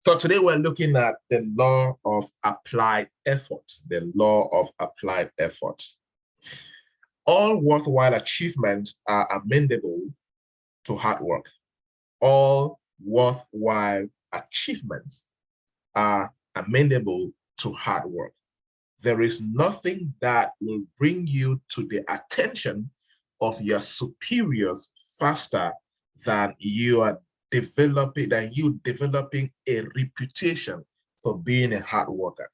So today we're looking at the law of applied effort, the law of applied effort. All worthwhile achievements are amendable to hard work. All worthwhile achievements are amendable to hard work. There is nothing that will bring you to the attention of your superiors faster than developing a reputation for being a hard worker.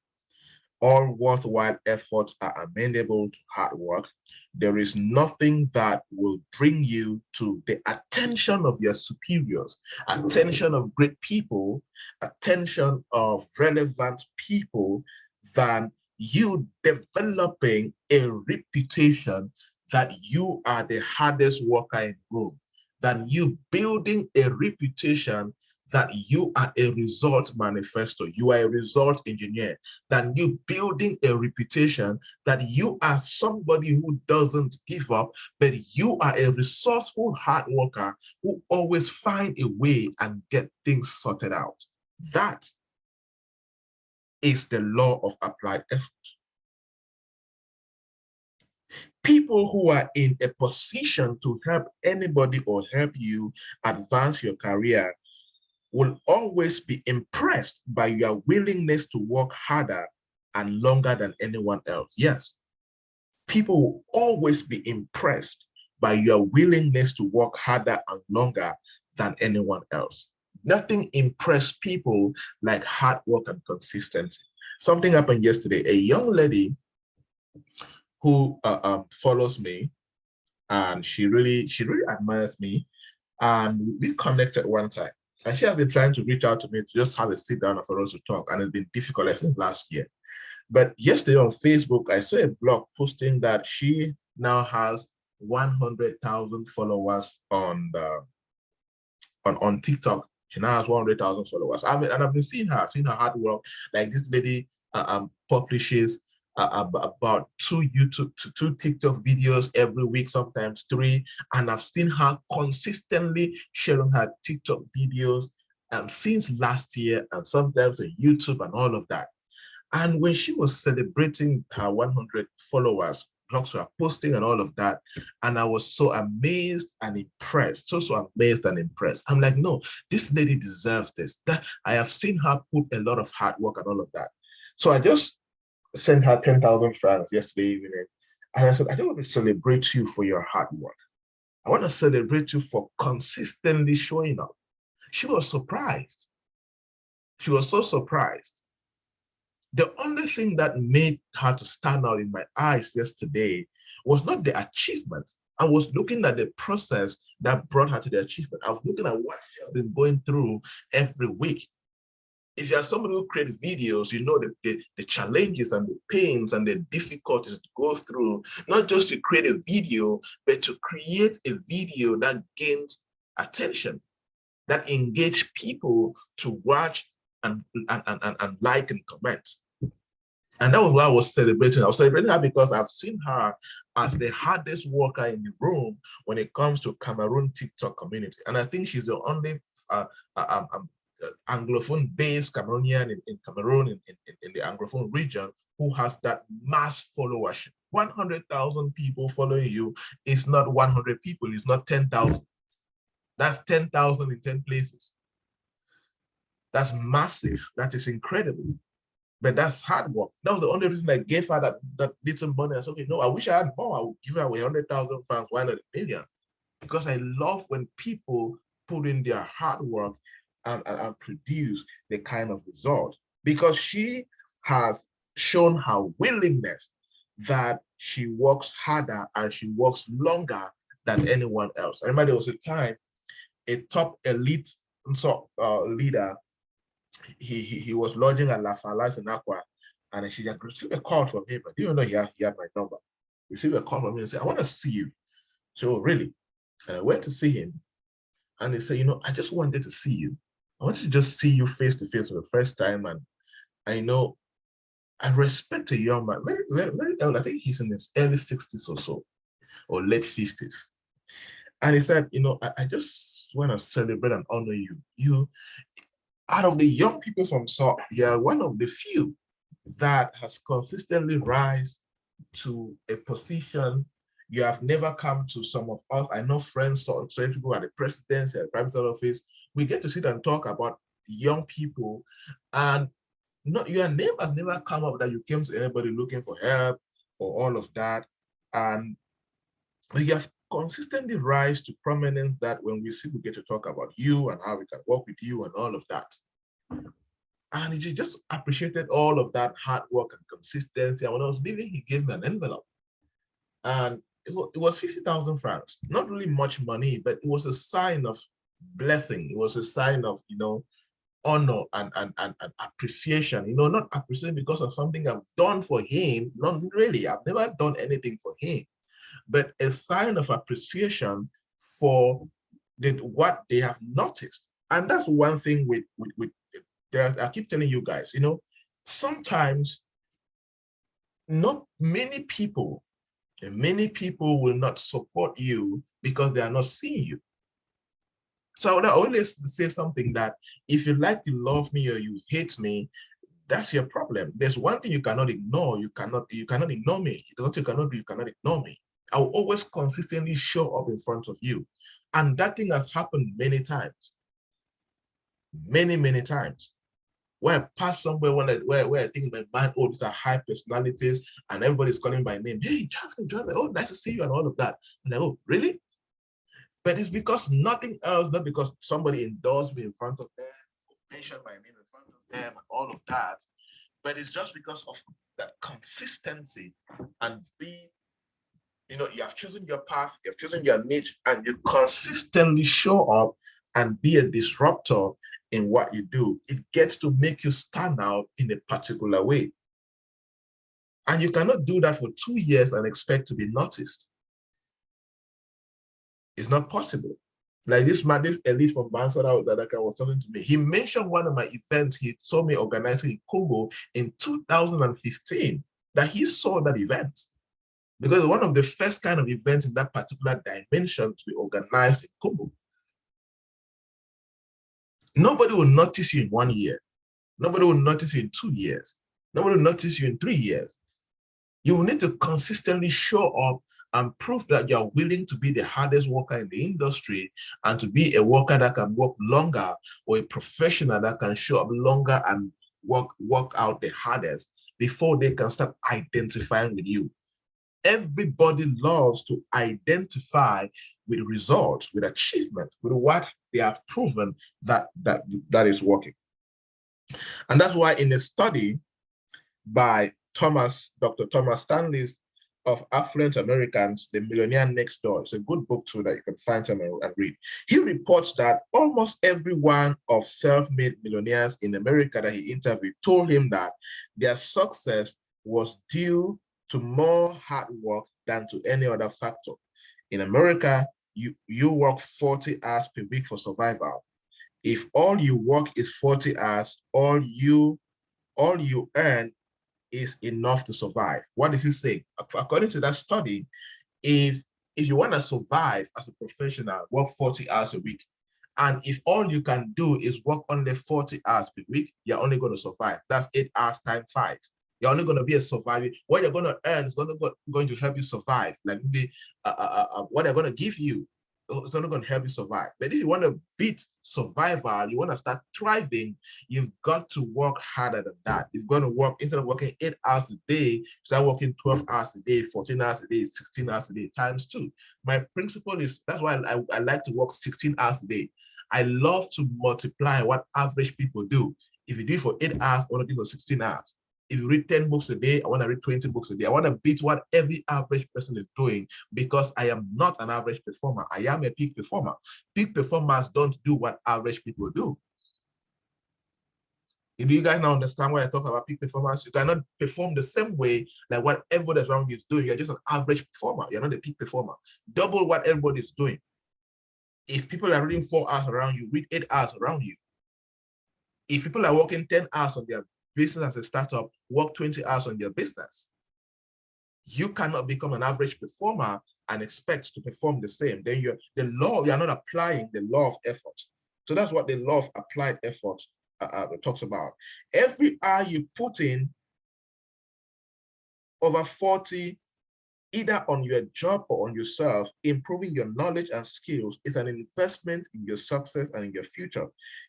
All worthwhile efforts are amendable to hard work. There is nothing that will bring you to the attention of your superiors, attention of great people, attention of relevant people than you developing a reputation that you are the hardest worker in Rome, than you building a reputation that you are a result manifesto, you are a result engineer, than you building a reputation that you are somebody who doesn't give up, but you are a resourceful hard worker who always find a way and get things sorted out. That is the law of applied effort. People who are in a position to help anybody or help you advance your career will always be impressed by your willingness to work harder and longer than anyone else. Yes, people will always be impressed by your willingness to work harder and longer than anyone else. Nothing impressed people like hard work and consistency. Something happened yesterday. A young lady who follows me, and she really admires me, and we connected one time. And she has been trying to reach out to me to just have a sit down for us to talk, and it's been difficult since last year. But yesterday on Facebook, I saw a blog posting that she now has 100,000 followers on TikTok. She now has 100,000 followers. I mean, and I've been seeing her hard work. Like this lady publishes about two TikTok videos every week, sometimes 3. And I've seen her consistently sharing her TikTok videos since last year, and sometimes on YouTube and all of that. And when she was celebrating her 100 followers, blogs were posting and all of that, and I was so amazed and impressed, so amazed and impressed. I'm like, no, this lady deserves this. That I have seen her put a lot of hard work and all of that. So I just sent her 10,000 francs yesterday evening, and I said, I don't want to celebrate you for your hard work. I want to celebrate you for consistently showing up. She was surprised. She was so surprised. The only thing that made her to stand out in my eyes yesterday was not the achievement. I was looking at the process that brought her to the achievement. I was looking at what she has been going through every week. If you are somebody who creates videos, you know the challenges and the pains and the difficulties to go through, not just to create a video, but to create a video that gains attention, that engage people to watch and like and comment. And that was what I was celebrating. I was celebrating her because I've seen her as the hardest worker in the room when it comes to Cameroon TikTok community. And I think she's the only Anglophone-based Cameroonian in Cameroon, in the Anglophone region, who has that mass followership. 100,000 people following you is not 100 people, it's not 10,000. That's 10,000 in 10 places. That's massive. That is incredible. But that's hard work. That was the only reason I gave her that little money. I said, okay, no, I wish I had more. I would give her away 100,000 francs, why not a million? Because I love when people put in their hard work and produce the kind of result. Because she has shown her willingness that she works harder and she works longer than anyone else. I remember there was a time a top elite leader, he was lodging at La Falaise in Aqua, and she received a call from him. I didn't know he had my number. Received a call from him and said, I want to see you. So really? And I went to see him, and he said, you know, I just wanted to see you. I wanted to just see you face to face for the first time. And I know I respect a young man, very old. I think he's in his early 60s or so, or late 50s. And he said, you know, I just want to celebrate and honor you. Out of the young people from South, you're one of the few that has consistently rise to a position. You have never come to some of us. I know friends, or people at the presidency, at the prime minister office. We get to sit and talk about young people, and not your name has never come up that you came to anybody looking for help or all of that. And we have consistently rise to prominence that when we see, we get to talk about you and how we can work with you and all of that. And he just appreciated all of that hard work and consistency. And when I was leaving, he gave me an envelope. And it was 50,000 francs. Not really much money, but it was a sign of blessing. It was a sign of, honor and appreciation. Not appreciation because of something I've done for him. Not really. I've never done anything for him. But a sign of appreciation for what they have noticed. And that's one thing with I keep telling you guys, sometimes not many people will not support you because they are not seeing you. So I would always say something that if you like to love me or you hate me, that's your problem. There's one thing you cannot ignore. You cannot ignore me. What you cannot do, you cannot ignore me. I will always consistently show up in front of you. And that thing has happened many times. Many, many times. Where I pass somewhere where I think in my mind, oh, these are high personalities, and everybody's calling my name. Hey, Jonathan, oh, nice to see you, and all of that. And I go, really? But it's because nothing else, not because somebody endorsed me in front of them, mentioned my name in front of them, and all of that. But it's just because of that consistency and you have chosen your path, you have chosen your niche, and you consistently show up and be a disruptor in what you do. It gets to make you stand out in a particular way. And you cannot do that for 2 years and expect to be noticed. It's not possible. Like this man, this elite from Bansara that was talking to me, he mentioned one of my events he saw me organizing in Congo in 2015, that he saw that event. Because one of the first kind of events in that particular dimension to be organized in Congo. Nobody will notice you in 1 year. Nobody will notice you in 2 years. Nobody will notice you in 3 years. You will need to consistently show up and prove that you are willing to be the hardest worker in the industry and to be a worker that can work longer, or a professional that can show up longer and work out the hardest before they can start identifying with you. Everybody loves to identify with results, with achievement, with what they have proven that is working. And that's why in a study by Dr. Thomas Stanley's of Affluent Americans, The Millionaire Next Door. It's a good book too that you can find some and read. He reports that almost every one of self-made millionaires in America that he interviewed told him that their success was due to more hard work than to any other factor. In America, you work 40 hours per week for survival. If all you work is 40 hours, all you earn is enough to survive. What is he saying? According to that study, if you want to survive as a professional, work 40 hours a week. And if all you can do is work only 40 hours per week, you're only going to survive. That's 8 hours times 5. You're only going to be a survivor. What you're going to earn is going to help you survive. Like maybe what they're going to give you, it's only going to help you survive. But if you want to beat survival, you want to start thriving, you've got to work harder than that. You've got to work, instead of working 8 hours a day, start working 12 hours a day, 14 hours a day, 16 hours a day, times 2. My principle is, that's why I like to work 16 hours a day. I love to multiply what average people do. If you do it for 8 hours, I want to do it for 16 hours. If you read 10 books a day, I want to read 20 books a day. I want to beat what every average person is doing, because I am not an average performer. I am a peak performer. Peak performers don't do what average people do. Do you guys now understand why I talk about peak performance? You cannot perform the same way like what everybody around you is doing. You're just an average performer. You're not a peak performer. Double what everybody is doing. If people are reading 4 hours around you, read 8 hours around you. If people are working 10 hours on their business as a startup, work 20 hours on their business. You cannot become an average performer and expect to perform the same. Then you're not applying the law of effort. So that's what the law of applied effort talks about. Every hour you put in, over 40, either on your job or on yourself, improving your knowledge and skills is an investment in your success and in your future.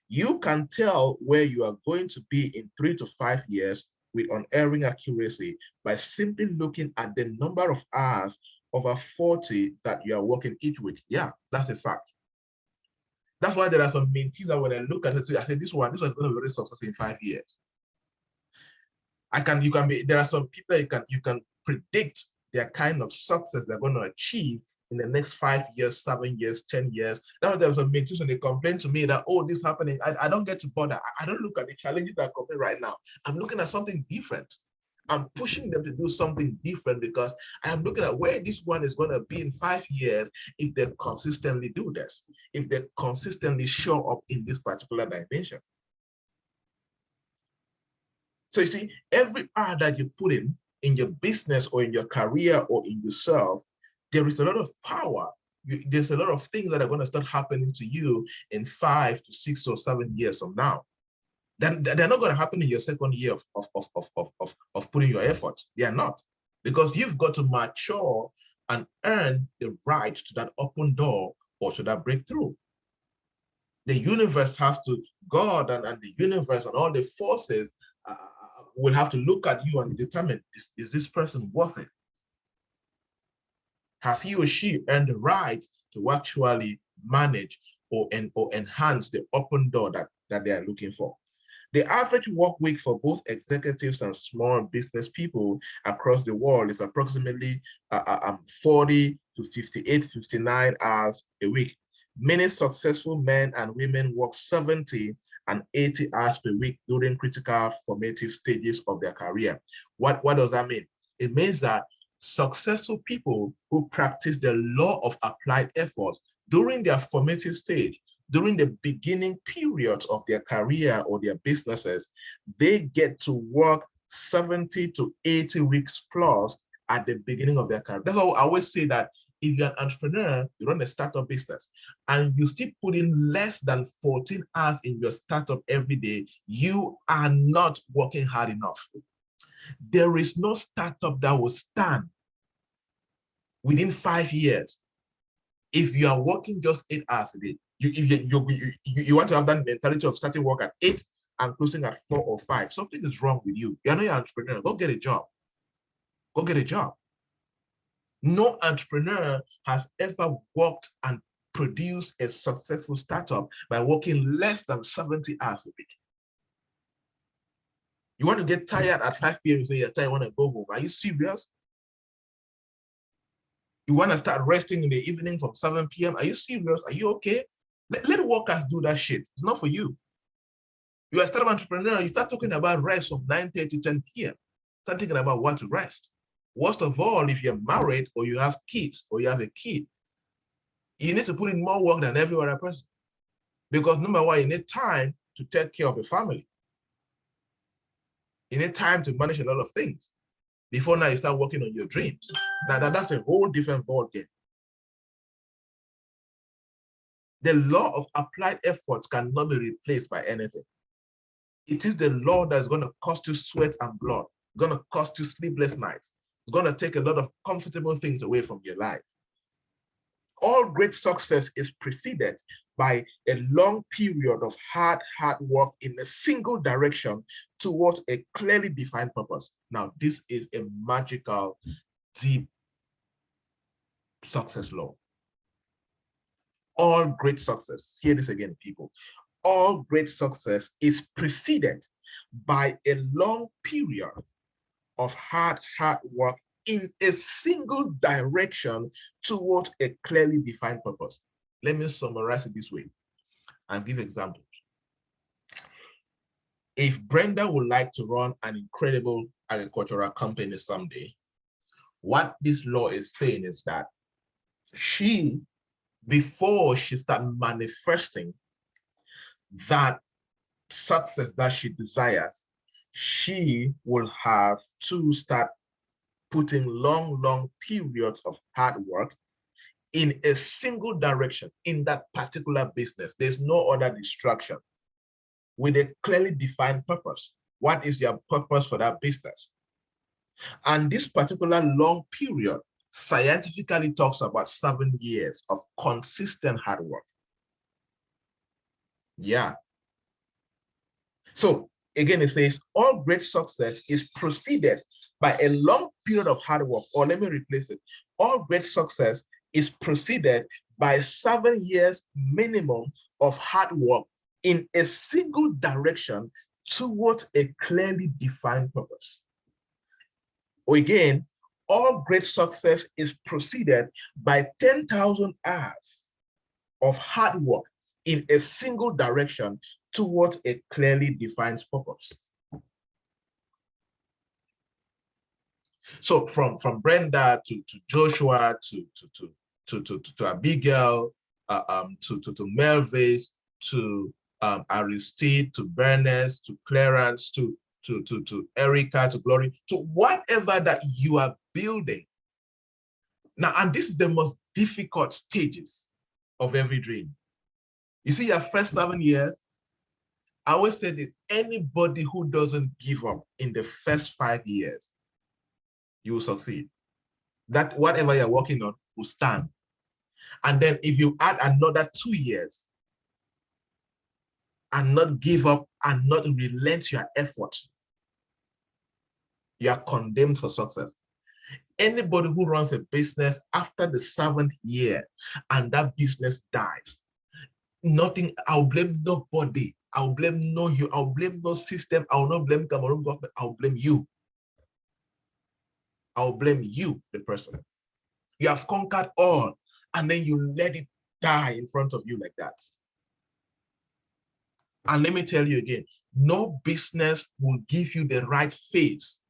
You can tell where you are going to be in 3 to 5 years with unerring accuracy by simply looking at the number of hours over 40 that you are working each week. Yeah, that's a fact. That's why there are some mentees that when I look at it, I say this one is going to be very successful in 5 years. There are some people you can predict their kind of success they're going to achieve in the next 5 years, 7 years, 10 years. Now there was some mentees and they complain to me that, oh, this is happening. I don't get to bother. I don't look at the challenges that are coming right now. I'm looking at something different. I'm pushing them to do something different because I'm looking at where this one is going to be in 5 years if they consistently do this, if they consistently show up in this particular dimension. So you see, every hour that you put in your business or in your career or in yourself, there is a lot of power. There's a lot of things that are going to start happening to you in 5 to 6 or 7 years from now. Then they're not going to happen in your second year of putting your effort. They are not, because you've got to mature and earn the right to that open door or to that breakthrough. The universe has to, God and the universe and all the forces will have to look at you and determine, is this person worth it? Has he or she earned the right to actually manage or enhance the open door that they are looking for? The average work week for both executives and small business people across the world is approximately 40 to 58, 59 hours a week. Many successful men and women work 70 and 80 hours per week during critical formative stages of their career. What does that mean? It means that successful people who practice the law of applied effort during their formative stage, during the beginning periods of their career or their businesses, they get to work 70 to 80 weeks plus at the beginning of their career. That's why I always say that if you're an entrepreneur, you run a startup business, and you still put in less than 14 hours in your startup every day, you are not working hard enough. There is no startup that will stand within 5 years if you are working just 8 hours a day. You want to have that mentality of starting work at 8 and closing at 4 or 5. Something is wrong with you. You're not an entrepreneur. Go get a job. Go get a job. No entrepreneur has ever worked and produced a successful startup by working less than 70 hours a week. You want to get tired at 5 p.m. You say you're tired, you want to go home. Are you serious? You want to start resting in the evening from 7 p.m. Are you serious? Are you okay? Let workers do that shit. It's not for you. You are a startup entrepreneur, you start talking about rest from 9:30 to 10 p.m. Start thinking about what to rest. Worst of all, if you're married or you have kids or you have a kid, you need to put in more work than every other person. Because number one, you need time to take care of a family. You need time to manage a lot of things before now you start working on your dreams. Now that's a whole different ball game. The law of applied effort cannot be replaced by anything. It is the law that's going to cost you sweat and blood, going to cost you sleepless nights. It's going to take a lot of comfortable things away from your life. All great success is preceded by a long period of hard work in a single direction towards a clearly defined purpose. Now, this is a magical, deep success law. All great success, hear this again, people. All great success is preceded by a long period of hard work in a single direction towards a clearly defined purpose. Let me summarize it this way and give examples. If Brenda would like to run an incredible agricultural company someday, what this law is saying is that she, before she starts manifesting that success that she desires, she will have to start putting long periods of hard work in a single direction in that particular business. There's no other distraction. with a clearly defined purpose. What is your purpose for that business? And this particular long period scientifically talks about 7 years of consistent hard work. Yeah. So again, it says all great success is preceded by a long period of hard work. Or let me replace it. All great success is preceded by 7 years minimum of hard work in a single direction towards a clearly defined purpose. Or again, all great success is preceded by 10,000 hours of hard work in a single direction towards a clearly defined purpose. So from Brenda to Joshua to Abigail, to Melvis, to Aristide, to Bernice, to Clarence, to Erica, to Glory, to whatever that you are building. Now, and this is the most difficult stages of every dream. You see, your first 7 years, I always say that anybody who doesn't give up in the first 5 years, you will succeed. That whatever you're working on will stand. And then if you add another 2 years and not give up and not relent your effort, you are condemned for success. Anybody who runs a business after the 7th year and that business dies, nothing, I'll blame nobody. I'll blame no you. I'll blame no system. I'll not blame Cameroon government. I'll blame you. I'll blame you, the person. You have conquered all, and then you let it die in front of you like that. And let me tell you again, no business will give you the right face.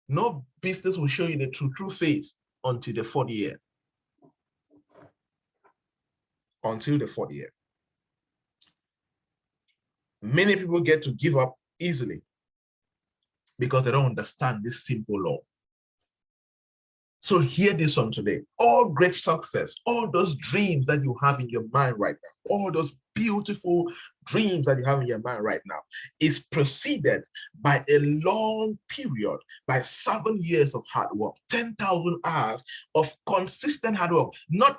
No business will show you the true face until the 4th year. Until the 4th year. Many people get to give up easily because they don't understand this simple law. So hear this one today. All great success, all those dreams that you have in your mind right now, all those beautiful dreams that you have in your mind right now, is preceded by a long period, by 7 years of hard work, 10,000 hours of consistent hard work, not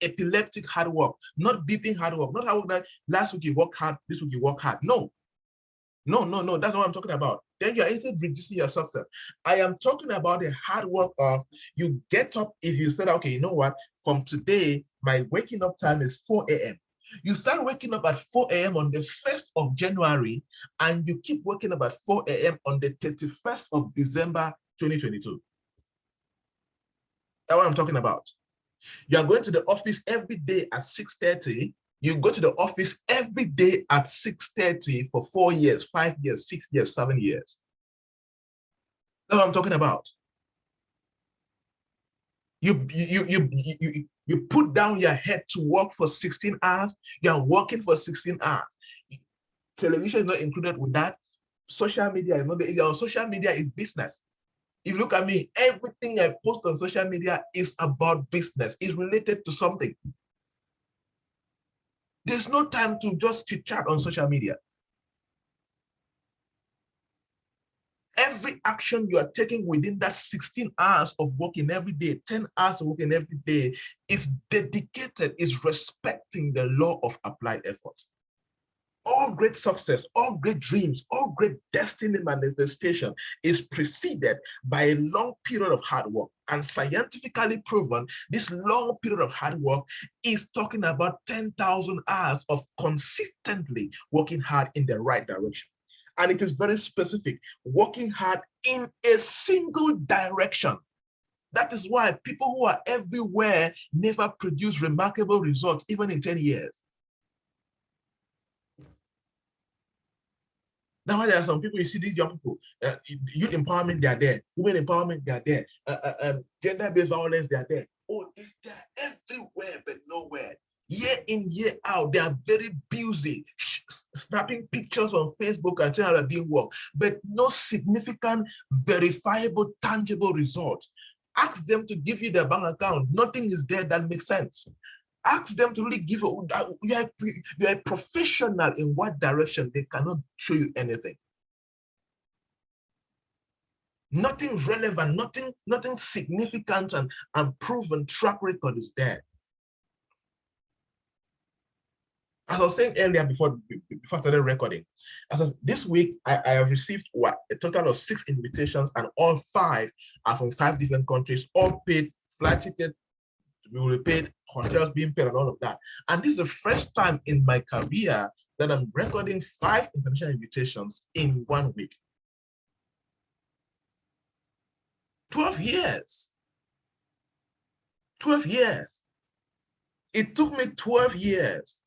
epileptic hard work, not beeping hard work, not hard work that last week you work hard, this week you work hard. No, that's what I'm talking about. Then you're instead reducing your success. I am talking about the hard work of you get up. If you said, okay, you know what, from today, my waking up time is 4 a.m. You start waking up at 4 a.m. on the 1st of January, and you keep waking up at 4 a.m. on the 31st of December, 2022. That's what I'm talking about. You are going to the office every day at 6:30. You go to the office every day at 6:30 for 4 years, 5 years, 6 years, 7 years. That's what I'm talking about. You put down your head to work for 16 hours. You're working for 16 hours. Television is not included with that. Social media is not. Social media is business. If you look at me, everything I post on social media is about business. It's related to something. There's no time to just chit chat on social media. Every action you are taking within that 16 hours of working every day, 10 hours of working every day, is dedicated, is respecting the law of applied effort. All great success, all great dreams, all great destiny manifestation is preceded by a long period of hard work. And scientifically proven, this long period of hard work is talking about 10,000 hours of consistently working hard in the right direction. And it is very specific, working hard in a single direction. That is why people who are everywhere never produce remarkable results, even in 10 years. That's why there are some people, you see these young people, youth empowerment, they are there. Women empowerment, they are there. Gender-based violence, they are there. Oh, they're everywhere, but nowhere. Year in, year out, they are very busy, snapping pictures on Facebook and telling they're doing work, but no significant, verifiable, tangible result. Ask them to give you their bank account. Nothing is there that makes sense. Ask them to really give you, you're a professional in what direction. They cannot show you anything. Nothing relevant, nothing significant and proven track record is there. As I was saying earlier before I started recording, this week I have received a total of 6 invitations, and all 5 are from 5 different countries, all paid, flight ticket, we will be paid, hotels being paid, and all of that. And this is the first time in my career that I'm recording 5 international invitations in 1 week. 12 years. 12 years. It took me 12 years,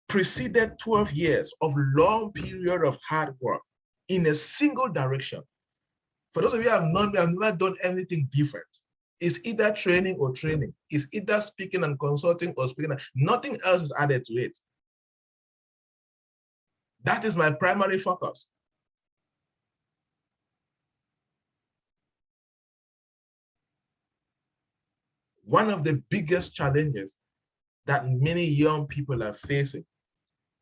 preceded 12 years of long period of hard work in a single direction. For those of you who have known me, I've never done anything different. It's either training or training. It's either speaking and consulting or speaking. Nothing else is added to it. That is my primary focus. One of the biggest challenges that many young people are facing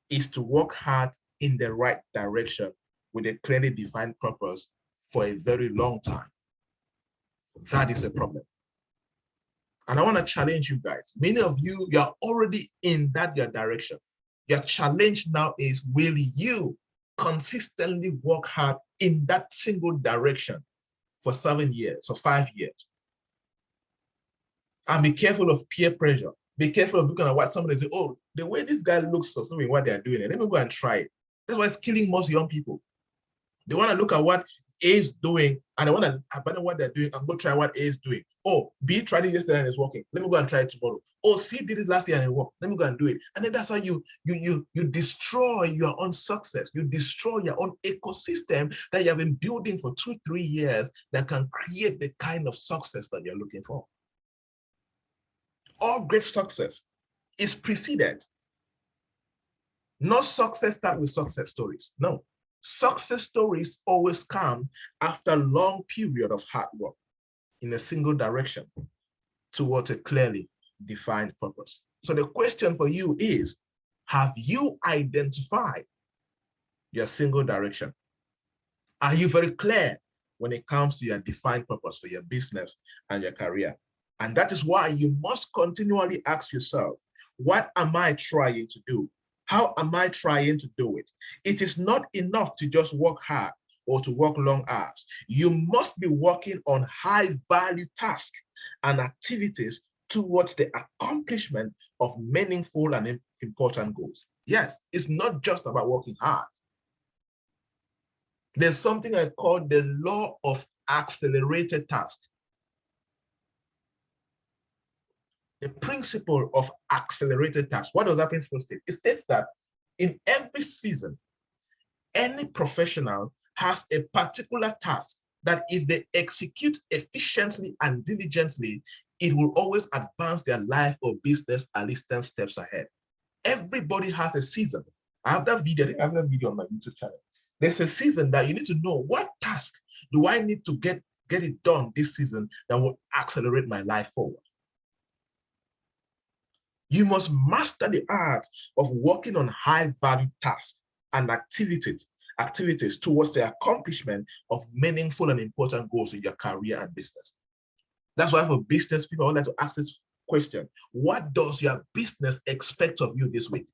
is to work hard in the right direction with a clearly defined purpose for a very long time. That is a problem. And I want to challenge you guys. Many of you, you're already in that direction. Your challenge now is, will you consistently work hard in that single direction for 7 years or 5 years? And be careful of peer pressure. Be careful of looking at what somebody says, oh, the way this guy looks or something, what they're doing, let me go and try it. That's why it's killing most young people. They want to look at what A is doing, and they want to abandon what they're doing and go try what A is doing. Oh, B tried it yesterday and it's working. Let me go and try it tomorrow. Oh, C did it last year and it worked. Let me go and do it. And then that's how you destroy your own success. You destroy your own ecosystem that you have been building for 2-3 years that can create the kind of success that you're looking for. All great success is preceded. No success starts with success stories. No. Success stories always come after a long period of hard work in a single direction towards a clearly defined purpose. So the question for you is, have you identified your single direction? Are you very clear when it comes to your defined purpose for your business and your career? And that is why you must continually ask yourself, what am I trying to do? How am I trying to do it? It is not enough to just work hard or to work long hours. You must be working on high value tasks and activities towards the accomplishment of meaningful and important goals. Yes, it's not just about working hard. There's something I call the law of accelerated tasks. The principle of accelerated tasks. What does that principle state? It states that in every season, any professional has a particular task that if they execute efficiently and diligently, it will always advance their life or business at least 10 steps ahead. Everybody has a season. I have that video, I think I have that video on my YouTube channel. There's a season that you need to know, what task do I need to get it done this season that will accelerate my life forward? You must master the art of working on high-value tasks and activities towards the accomplishment of meaningful and important goals in your career and business. That's why for business people, I would like to ask this question. What does your business expect of you this week?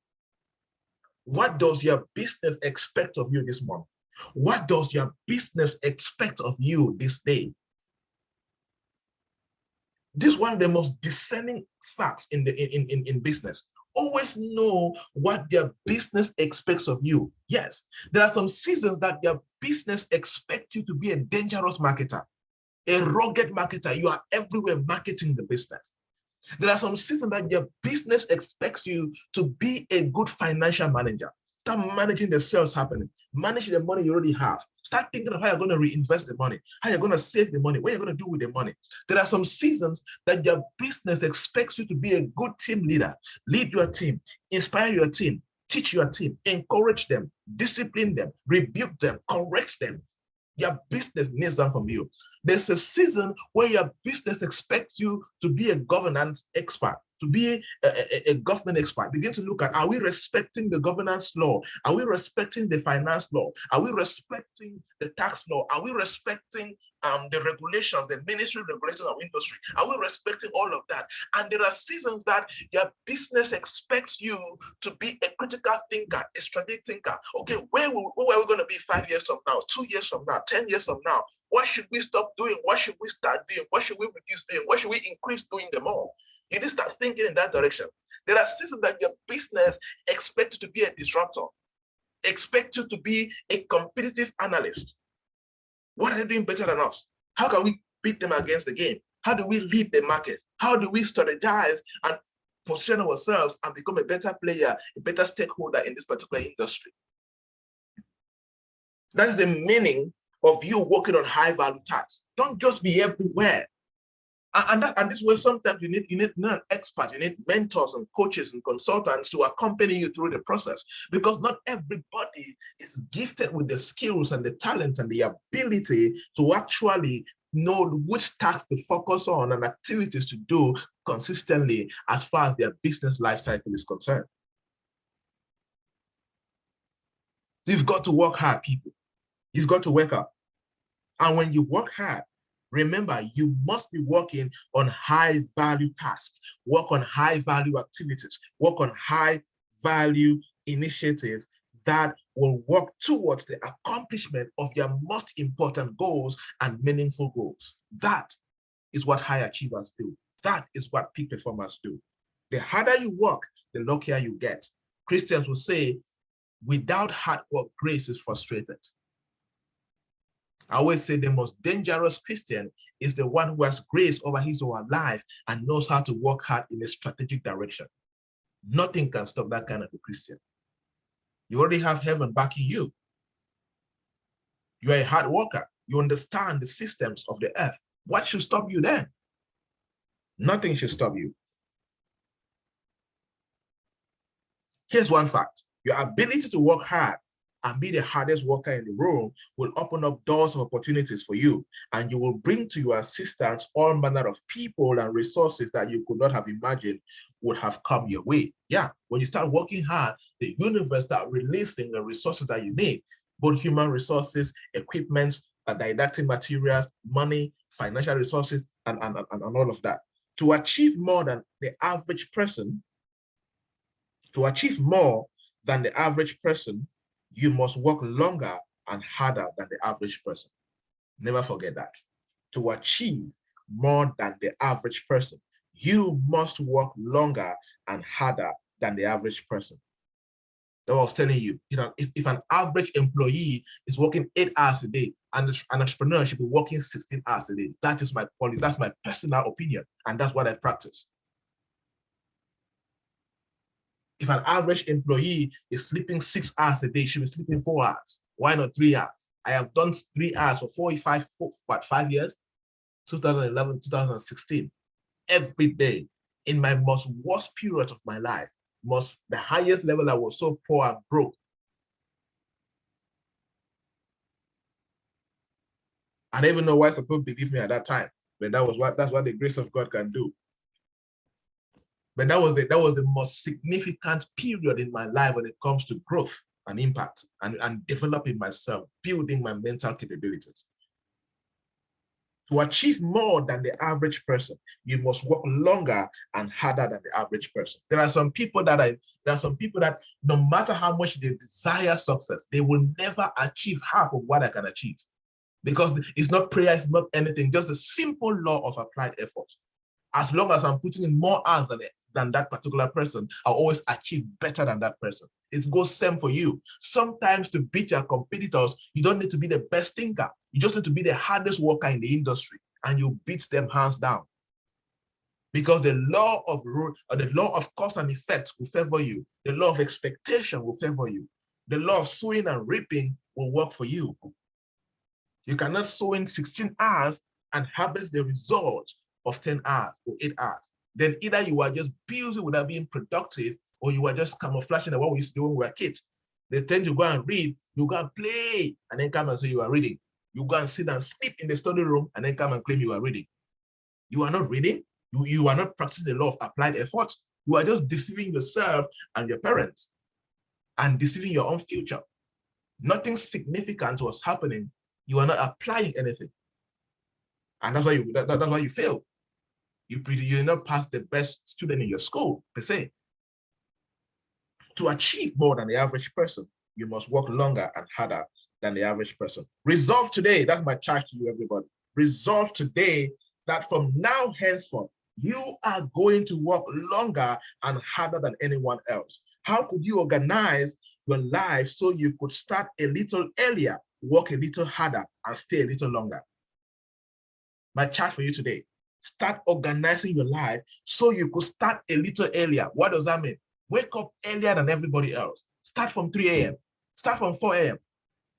What does your business expect of you this month? What does your business expect of you this day? This is one of the most discerning facts in business. Always know what their business expects of you. Yes, there are some seasons that your business expects you to be a dangerous marketer, a rugged marketer. You are everywhere marketing the business. There are some seasons that your business expects you to be a good financial manager. Start managing the sales happening. Manage the money you already have. Start thinking of how you're going to reinvest the money, how you're going to save the money, what you're going to do with the money. There are some seasons that your business expects you to be a good team leader. Lead your team, inspire your team, teach your team, encourage them, discipline them, rebuke them, correct them. Your business needs that from you. There's a season where your business expects you to be a governance expert, to be a government expert. Begin to look at, are we respecting the governance law? Are we respecting the finance law? Are we respecting the tax law? Are we respecting the regulations, the ministry regulations of industry? Are we respecting all of that? And there are seasons that your business expects you to be a critical thinker, a strategic thinker. Okay, where are we going to be 5 years from now, 2 years from now, 10 years from now? What should we stop doing? What should we start doing? What should we reduce doing? What should we increase doing them all? You need to start thinking in that direction. There are seasons that your business expects you to be a disruptor, expect you to be a competitive analyst. What are they doing better than us? How can we beat them against the game? How do we lead the market? How do we strategize and position ourselves and become a better player, a better stakeholder in this particular industry? That is the meaning of you working on high value tasks. Don't just be everywhere. And this way, sometimes you need not an expert, you need mentors and coaches and consultants to accompany you through the process, because not everybody is gifted with the skills and the talent and the ability to actually know which tasks to focus on and activities to do consistently as far as their business life cycle is concerned. You've got to work hard, people. You've got to wake up. And when you work hard, remember, you must be working on high value tasks, work on high value activities, work on high value initiatives that will work towards the accomplishment of your most important goals and meaningful goals. That is what high achievers do. That is what peak performers do. The harder you work, the luckier you get. Christians will say, without hard work, grace is frustrated. I always say the most dangerous Christian is the one who has grace over his or her life and knows how to work hard in a strategic direction. Nothing can stop that kind of a Christian. You already have heaven backing you. You are a hard worker. You understand the systems of the earth. What should stop you then? Nothing should stop you. Here's one fact. Your ability to work hard and be the hardest worker in the room will open up doors of opportunities for you, and you will bring to your assistance all manner of people and resources that you could not have imagined would have come your way. Yeah, when you start working hard, the universe starts releasing the resources that you need, both human resources, equipment, didactic materials, money, financial resources, and all of that. To achieve more than the average person, you must work longer and harder than the average person. Never forget that. To achieve more than the average person, you must work longer and harder than the average person. So I was telling you, if an average employee is working 8 hours a day and an entrepreneur should be working 16 hours a day, that is my policy. That's my personal opinion, and that's what I practice. If an average employee is sleeping 6 hours a day, should be sleeping 4 hours. Why not 3 hours? I have done 3 hours for 5 years, 2011, 2016, every day in my most worst period of my life, the highest level. I was so poor and broke. I didn't even know why some people believed me at that time, but that's what the grace of God can do. But that was the most significant period in my life when it comes to growth and impact and developing myself, building my mental capabilities. To achieve more than the average person, you must work longer and harder than the average person. There are some people that no matter how much they desire success, they will never achieve half of what I can achieve. Because it's not prayer, it's not anything, just a simple law of applied effort. As long as I'm putting in more hours than that particular person, I'll always achieve better than that person. It goes same for you. Sometimes to beat your competitors, you don't need to be the best thinker. You just need to be the hardest worker in the industry, and you beat them hands down. Because the law of cause and effect will favor you. The law of expectation will favor you. The law of sowing and reaping will work for you. You cannot sow in 16 hours and harvest the result of 10 hours or 8 hours. Then either you are just busy without being productive, or you are just camouflaging what we used to do when we were kids. They tend to go and read, you go and play, and then come and say you are reading. You go and sit and sleep in the study room, and then come and claim you are reading. You are not reading. You are not practicing the law of applied effort. You are just deceiving yourself and your parents and deceiving your own future. Nothing significant was happening. You are not applying anything. And that's why that's why you fail. You're not past the best student in your school, per se. To achieve more than the average person, you must work longer and harder than the average person. Resolve today, that's my charge to you, everybody. Resolve today that from now henceforth, you are going to work longer and harder than anyone else. How could you organize your life so you could start a little earlier, work a little harder, and stay a little longer? My charge for you today, start organizing your life so you could start a little earlier. What does that mean? Wake up earlier than everybody else. Start from 3 a.m. Start from 4 a.m.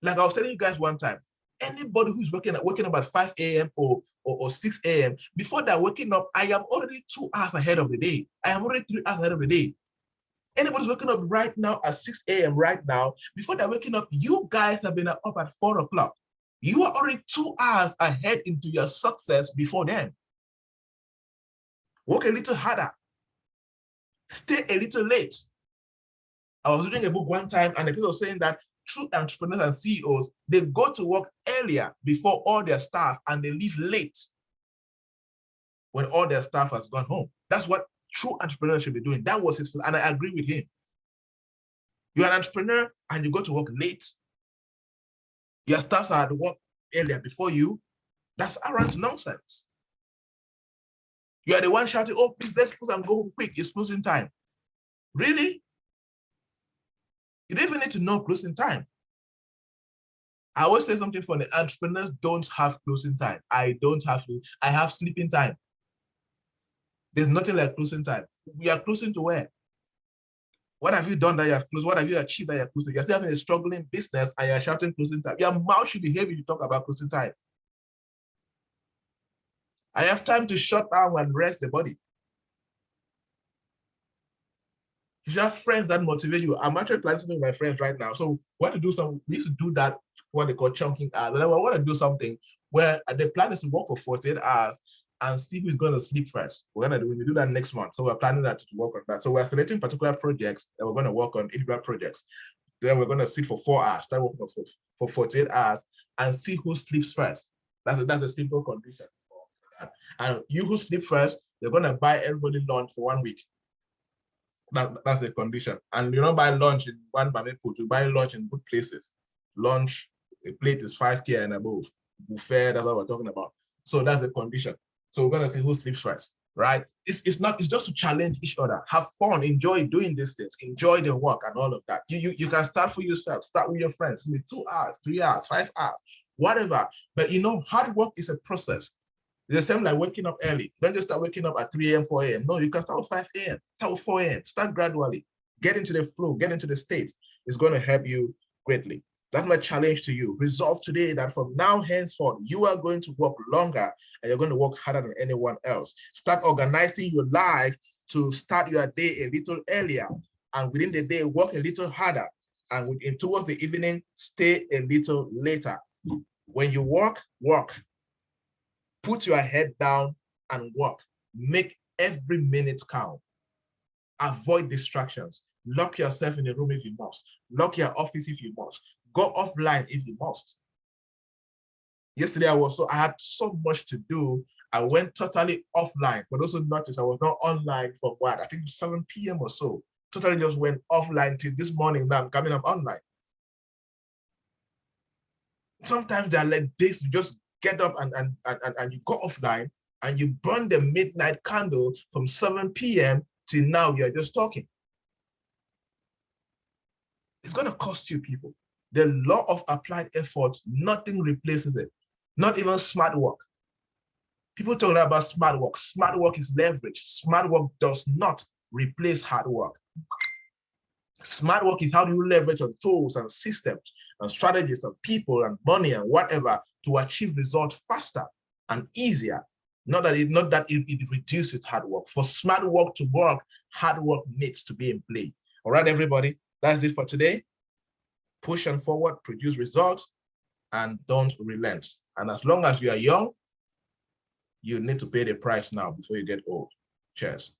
Like I was telling you guys one time, anybody who's waking up at 5 a.m. or 6 a.m., before they're waking up, I am already 2 hours ahead of the day. I am already 3 hours ahead of the day. Anybody's waking up right now at 6 a.m. right now, before they're waking up, you guys have been up at 4 o'clock. You are already 2 hours ahead into your success before them. Work a little harder. Stay a little late. I was reading a book one time, and the people were saying that true entrepreneurs and CEOs, they go to work earlier before all their staff, and they leave late when all their staff has gone home. That's what true entrepreneurs should be doing. That was his, and I agree with him. You're an entrepreneur and you go to work late. Your staffs are at work earlier before you. That's arrant nonsense. You are the one shouting, oh, please, let's close and go home quick. It's closing time. Really? You don't even need to know closing time. I always say something funny. Entrepreneurs don't have closing time. I have sleeping time. There's nothing like closing time. We are closing to where? What have you done that you have closed? What have you achieved that you're closing? You're still having a struggling business and you're shouting closing time. Your mouth should be heavy to talk about closing time. I have time to shut down and rest the body. You should have friends that motivate you. I'm actually planning something with my friends right now. So we used to do that, what they call chunking hours. I want to do something where the plan is to work for 48 hours and see who's going to sleep first. We're going to do that next month. So we're planning that to work on that. So we're selecting particular projects that we're going to work on, individual projects. Then we're going to sit for 4 hours, start working for 48 hours and see who sleeps first. That's a simple condition. And you who sleep first, they're going to buy everybody lunch for 1 week. That's the condition. And you don't buy lunch in one banana put, you buy lunch in good places. Lunch, a plate is 5K and above. Buffet, that's what we're talking about. So that's the condition. So we're gonna see who sleeps first, right? It's just to challenge each other, have fun, enjoy doing these things, enjoy the work and all of that. You can start for yourself, start with your friends, with 2 hours, 3 hours, 5 hours, whatever. But hard work is a process. It's the same like waking up early. Don't just start waking up at 3 a.m., 4 a.m. No, you can start with 5 a.m., start with 4 a.m., start gradually. Get into the flow, get into the state. It's going to help you greatly. That's my challenge to you. Resolve today that from now henceforth, you are going to work longer and you're going to work harder than anyone else. Start organizing your life to start your day a little earlier. And within the day, work a little harder. And towards the evening, stay a little later. When you work. Put your head down and work. Make every minute count. Avoid distractions. Lock yourself in a room if you must. Lock your office if you must. Go offline if you must. Yesterday, I had so much to do. I went totally offline. For those who noticed, I was not online from what? I think 7 p.m. or so. Totally just went offline till this morning. Now I'm coming up online. Sometimes there are like days you just get up and you go offline and you burn the midnight candle from 7 p.m. till now you're just talking. It's going to cost you, people. The law of applied effort, nothing replaces it. Not even smart work. People talk about smart work. Smart work is leverage. Smart work does not replace hard work. Smart work is how do you leverage on tools and systems and strategies and people and money and whatever to achieve results faster and easier. Not that it reduces hard work. For smart work to work, hard work needs to be in play. All right, everybody, that's it for today. Push on forward, produce results, and don't relent. And as long as you are young, you need to pay the price now before you get old. Cheers.